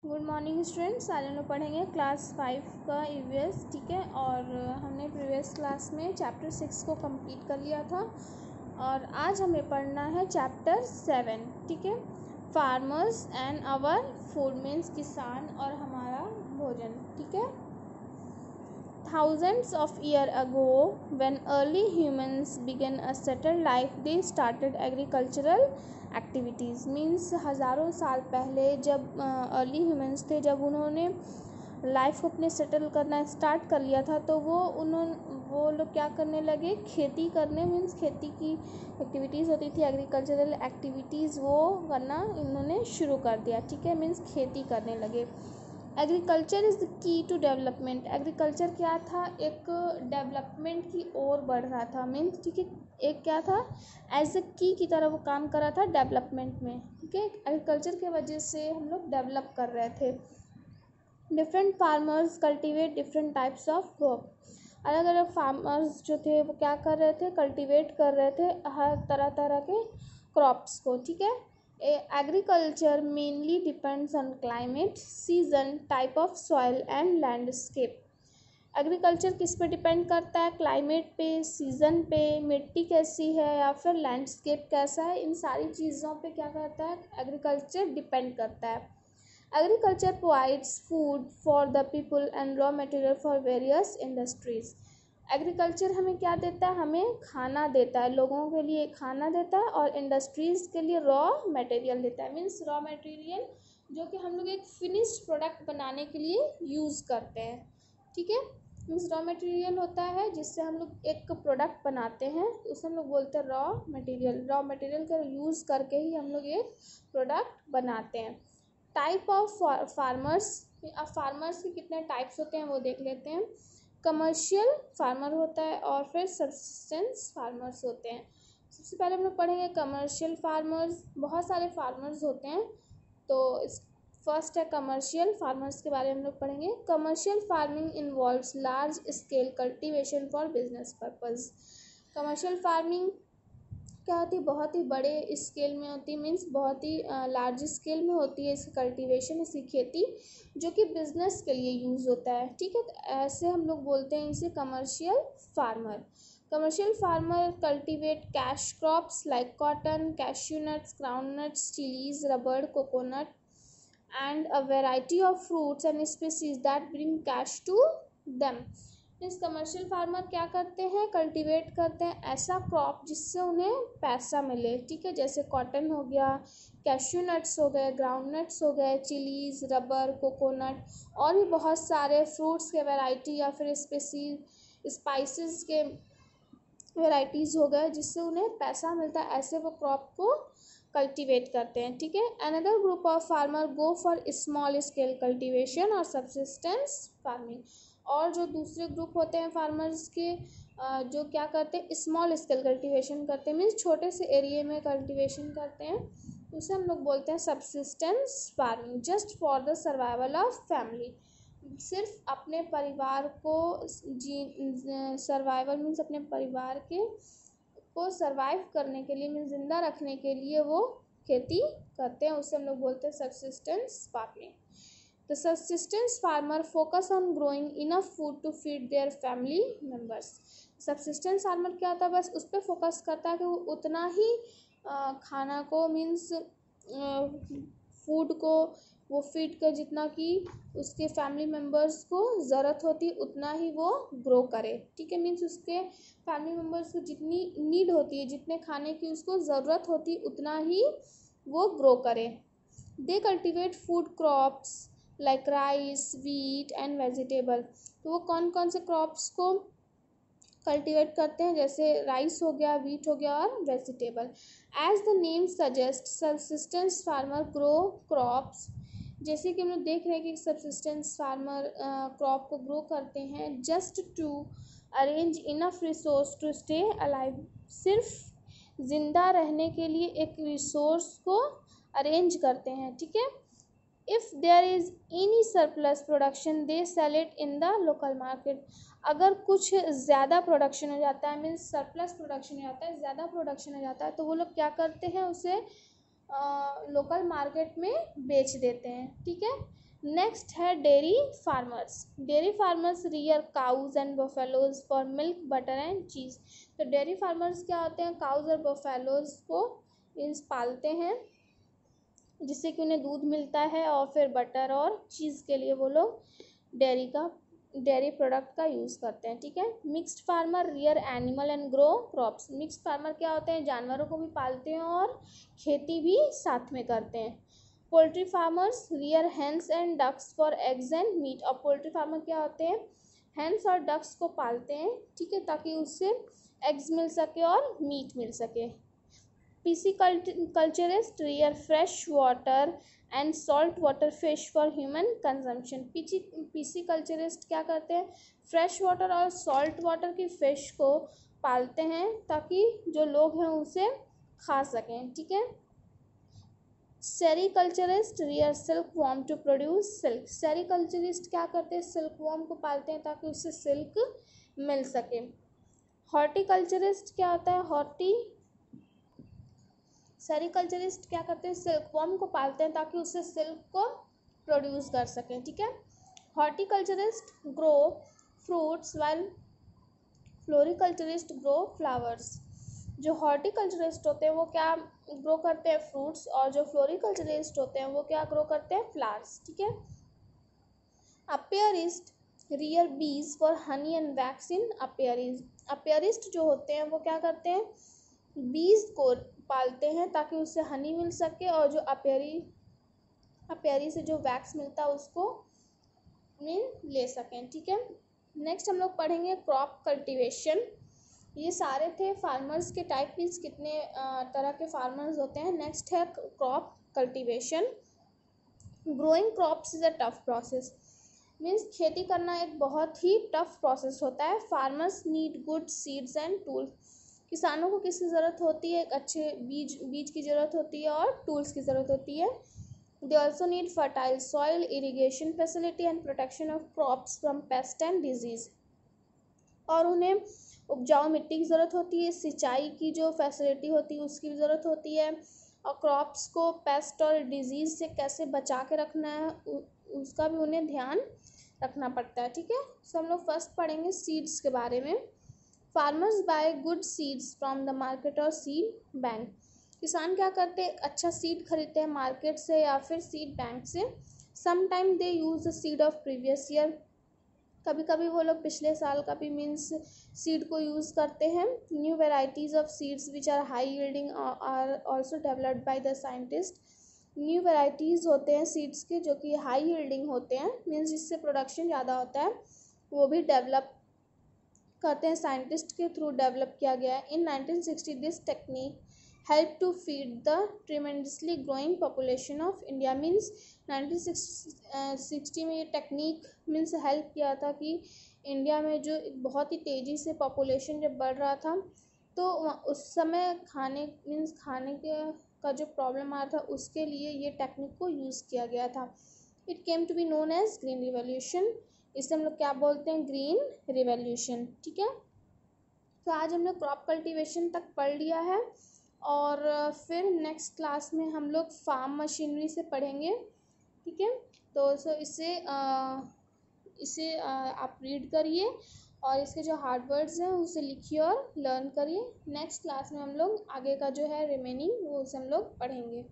Good morning students. आज हम लोग पढ़ेंगे क्लास 5 का ईवीएस। ठीक है, और हमने प्रीवियस क्लास में चैप्टर 6 को कंप्लीट कर लिया था और आज हमें पढ़ना है चैप्टर 7। ठीक है, farmers and our food means किसान और हमारा भोजन। ठीक है, thousands of years ago when early humans began a settled life they started agricultural activities means हज़ारों साल पहले जब अर्ली ह्यूमंस थे, जब उन्होंने लाइफ को अपने सेटल करना स्टार्ट कर लिया था तो वो लोग क्या करने लगे, खेती करने मीन्स खेती की एक्टिविटीज़ होती थी, एग्रीकल्चरल एक्टिविटीज़ वो करना इन्होंने शुरू कर दिया। ठीक है, मीन्स खेती करने लगे। Agriculture is the key to development. Agriculture क्या था, एक डेवलपमेंट की ओर बढ़ रहा था मीन्स, ठीक है, एक क्या था, एज ए की तरह वो काम कर रहा था डेवलपमेंट में। ठीक है, एग्रीकल्चर के वजह से हम लोग डेवलप कर रहे थे। Different farmers cultivate different types of crop. अलग अलग फार्मर्स जो थे वो क्या कर रहे थे, कल्टिवेट कर रहे थे हर तरह तरह के क्रॉप्स को। ठीक है, agriculture mainly depends on climate, season, type of soil and landscape। Agriculture किस पे डिपेंड करता है, क्लाइमेट पे, सीज़न पे, मिट्टी कैसी है या फिर लैंडस्केप कैसा है, इन सारी चीज़ों पे क्या करता है, एग्रीकल्चर डिपेंड करता है। Agriculture provides food for the people and raw material for various industries. Agriculture हमें क्या देता है, हमें खाना देता है, लोगों के लिए खाना देता है और इंडस्ट्रीज़ के लिए रॉ मटेरियल देता है। मीन्स रॉ मटेरियल जो कि हम लोग एक फिनिश्ड प्रोडक्ट बनाने के लिए यूज़ करते हैं। ठीक है, मीन्स रॉ मटेरियल होता है जिससे हम लोग एक प्रोडक्ट बनाते हैं, उसे हम लोग बोलते हैं रॉ मटेरियल। रॉ मटेरियल का यूज़ करके ही हम लोग एक प्रोडक्ट बनाते हैं। टाइप ऑफ फार्मर्स, अब फार्मर्स के कितने टाइप्स होते हैं वो देख लेते हैं। कमर्शियल फार्मर होता है और फिर सब्सिस्टेंस फार्मर्स होते हैं। सबसे पहले हम लोग पढ़ेंगे कमर्शियल फार्मर्स। बहुत सारे फार्मर्स होते हैं, तो इस फर्स्ट है कमर्शियल फार्मर्स के बारे में हम लोग पढ़ेंगे। Commercial farming involves large scale cultivation for business purpose. Commercial farming क्या होती है, बहुत ही बड़े स्केल में होती है, मीन्स बहुत ही लार्ज स्केल में होती है इसकी कल्टीवेशन, इसकी खेती, जो कि बिजनेस के लिए यूज़ होता है। ठीक है, तो ऐसे हम लोग बोलते हैं इसे commercial farmer. Commercial farmer cultivate cash crops like cotton, cashew nuts, ground nuts, chillies, rubber, coconut and a variety of fruits and species that bring cash to them. इस कमर्शियल फार्मर क्या करते हैं, कल्टीवेट करते हैं ऐसा crop जिससे उन्हें पैसा मिले। ठीक है, जैसे कॉटन हो गया, कैश्यू नट्स हो गए, ग्राउंड नट्स हो गए, चिलीज़, रबर, कोकोनट और भी बहुत सारे फ्रूट्स के वैरायटी या फिर स्पाइसेस के वैराइटीज़ हो गए जिससे उन्हें पैसा मिलता है, ऐसे वो क्रॉप को कल्टीवेट करते हैं। ठीक है, another group of farmer go for small scale cultivation और सब्सिस्टेंस फार्मिंग। और जो दूसरे ग्रुप होते हैं फार्मर्स के, जो क्या करते हैं, स्मॉल स्केल कल्टीवेशन करते हैं, मीन्स छोटे से एरिया में कल्टीवेशन करते हैं, उसे हम लोग बोलते हैं subsistence farming. Just for the survival of family, सिर्फ अपने परिवार को सर्वाइवल मीन्स अपने परिवार को सर्वाइव करने के लिए, मीन्स जिंदा रखने के लिए वो खेती करते हैं, उसे हम लोग बोलते हैं subsistence farming. The subsistence farmer focus on growing enough food to feed their family members। Subsistence farmer क्या होता है, बस उस पर फोकस करता है कि वो उतना ही खाना को मीन्स फूड को वो फीड कर जितना कि उसके फैमिली मेम्बर्स को ज़रूरत होती है उतना ही वो ग्रो करे। ठीक है, मीन्स उसके फैमिली मेम्बर्स को जितनी नीड होती है, जितने खाने की उसको ज़रूरत होती है उतना ही वो ग्रो करे। They cultivate food crops like rice, wheat and vegetable. तो वो कौन कौन से क्रॉप्स को कल्टीवेट करते हैं, जैसे राइस हो गया, वीट हो गया और vegetable. As the name suggest subsistence farmer grow crops. जैसे कि हम लोग देख रहे हैं कि सब्सिस्टेंस फार्मर क्रॉप को ग्रो करते हैं just to arrange enough resource to stay alive. सिर्फ जिंदा रहने के लिए एक रिसोर्स को अरेंज करते हैं। ठीक है, if there is any surplus production they sell it in the local market. अगर कुछ ज़्यादा प्रोडक्शन हो जाता है, मीन्स सरप्लस प्रोडक्शन हो जाता है, ज़्यादा प्रोडक्शन हो जाता है, तो वो लोग क्या करते हैं, उसे लोकल मार्केट में बेच देते हैं। ठीक है, नेक्स्ट है dairy farmers. Dairy farmers rear cause and buffaloes for milk, butter and cheese. तो डेयरी फार्मर्स क्या होते हैं, काउज और बफेलोज को मीन्स पालते हैं जिससे कि उन्हें दूध मिलता है और फिर बटर और चीज़ के लिए वो लोग डेयरी प्रोडक्ट का यूज़ करते हैं। ठीक है। Mixed farmer rear animal and grow crops. Mixed farmer क्या होते हैं, जानवरों को भी पालते हैं और खेती भी साथ में करते हैं। Poultry farmers rear hens and ducks for eggs and meat. और पोल्ट्री फार्मर क्या होते हैं, हेंस और डक्स को पालते हैं, ठीक है, ताकि उससे एग्स मिल सके और मीट मिल सके। Pisciculturists rear fresh water and salt water fish for human consumption. Pisciculturists क्या करते हैं, फ्रेश वाटर और सॉल्ट वाटर की फिश को पालते हैं ताकि जो लोग हैं उसे खा सकें। ठीक है। Sericulturist rear silk worm to produce silk. Sericulturist क्या करते हैं, सिल्क वॉर्म को पालते हैं ताकि उससे सिल्क मिल सके। हॉर्टिकल्चरिस्ट क्या होता है, सेरीकल्चरिस्ट क्या करते हैं, सिल्क वॉर्म को पालते हैं ताकि उससे सिल्क को प्रोड्यूस कर सकें। ठीक है। Horticulturist grow fruits while floriculturist grow flowers. जो हॉर्टिकल्चरिस्ट होते हैं वो क्या ग्रो करते हैं, फ्रूट्स, और जो फ्लोरिकल्चरिस्ट होते हैं वो क्या ग्रो करते हैं, फ्लावर्स। ठीक है। अपियरिस्ट रियर बीज फॉर हनी एंड वैक्स इन अपियरिस्ट। अपियरिस्ट जो होते हैं वो क्या करते हैं, बीज को पालते हैं ताकि उससे हनी मिल सके और जो अपियरी से जो वैक्स मिलता है उसको ले सकें। ठीक है। नेक्स्ट हम लोग पढ़ेंगे क्रॉप कल्टीवेशन। ये सारे थे फार्मर्स के टाइप, मीन्स कितने तरह के फार्मर्स होते हैं। नेक्स्ट है crop cultivation. Growing crops is a tough process. Means खेती करना एक बहुत ही टफ प्रोसेस होता है। Farmers need good seeds and tools. किसानों को किसकी ज़रूरत होती है, एक अच्छे बीज की ज़रूरत होती है और टूल्स की ज़रूरत होती है। They also need fertile soil, irrigation facility and protection of crops from paste and disease. और उन्हें उपजाऊ मिट्टी की ज़रूरत होती है, सिंचाई की जो फैसिलिटी होती है उसकी भी ज़रूरत होती है, और क्रॉप्स को पेस्ट और डिजीज़ से कैसे बचा के रखना है उसका भी उन्हें ध्यान रखना पड़ता है। ठीक है। सो हम लोग फर्स्ट पढ़ेंगे सीड्स के बारे में। Farmers bye good seeds from the market और सीड बैंक। किसान क्या करते हैं, अच्छा सीड खरीदते हैं मार्केट से या फिर सीड बैंक से। Sometime they use the seed of previous year. कभी कभी वो लोग पिछले साल का भी मीन्स सीड को यूज़ करते हैं। New varieties of seeds which are high yielding are also developed by the scientist. New varieties होते हैं सीड्स के जो कि हाई यील्डिंग होते हैं, मीन्स जिससे प्रोडक्शन ज़्यादा होता है, वो भी डेवलप करते हैं, साइंटिस्ट के थ्रू डेवलप किया गया है। In 1960 this technique help to feed the tremendously growing population of India. Means 1960 में ये टेक्निक मीन्स हेल्प किया था कि इंडिया में जो बहुत ही तेज़ी से पॉपुलेशन जब बढ़ रहा था तो उस समय खाने के का जो प्रॉब्लम आ रहा था उसके लिए ये टेक्निक को यूज़ किया गया था। It came to be known as green revolution. इसे हम लोग क्या बोलते हैं, ग्रीन रिवॉल्यूशन। ठीक है। तो आज हमने क्रॉप कल्टीवेशन तक पढ़ लिया है और फिर नेक्स्ट क्लास में हम लोग फार्म मशीनरी से पढ़ेंगे। ठीक है। तो इसे आप रीड करिए और इसके जो हार्ड वर्ड्स हैं उसे लिखिए और लर्न करिए। नेक्स्ट क्लास में हम लोग आगे का जो है रिमेनिंग वो उसे हम लोग पढ़ेंगे।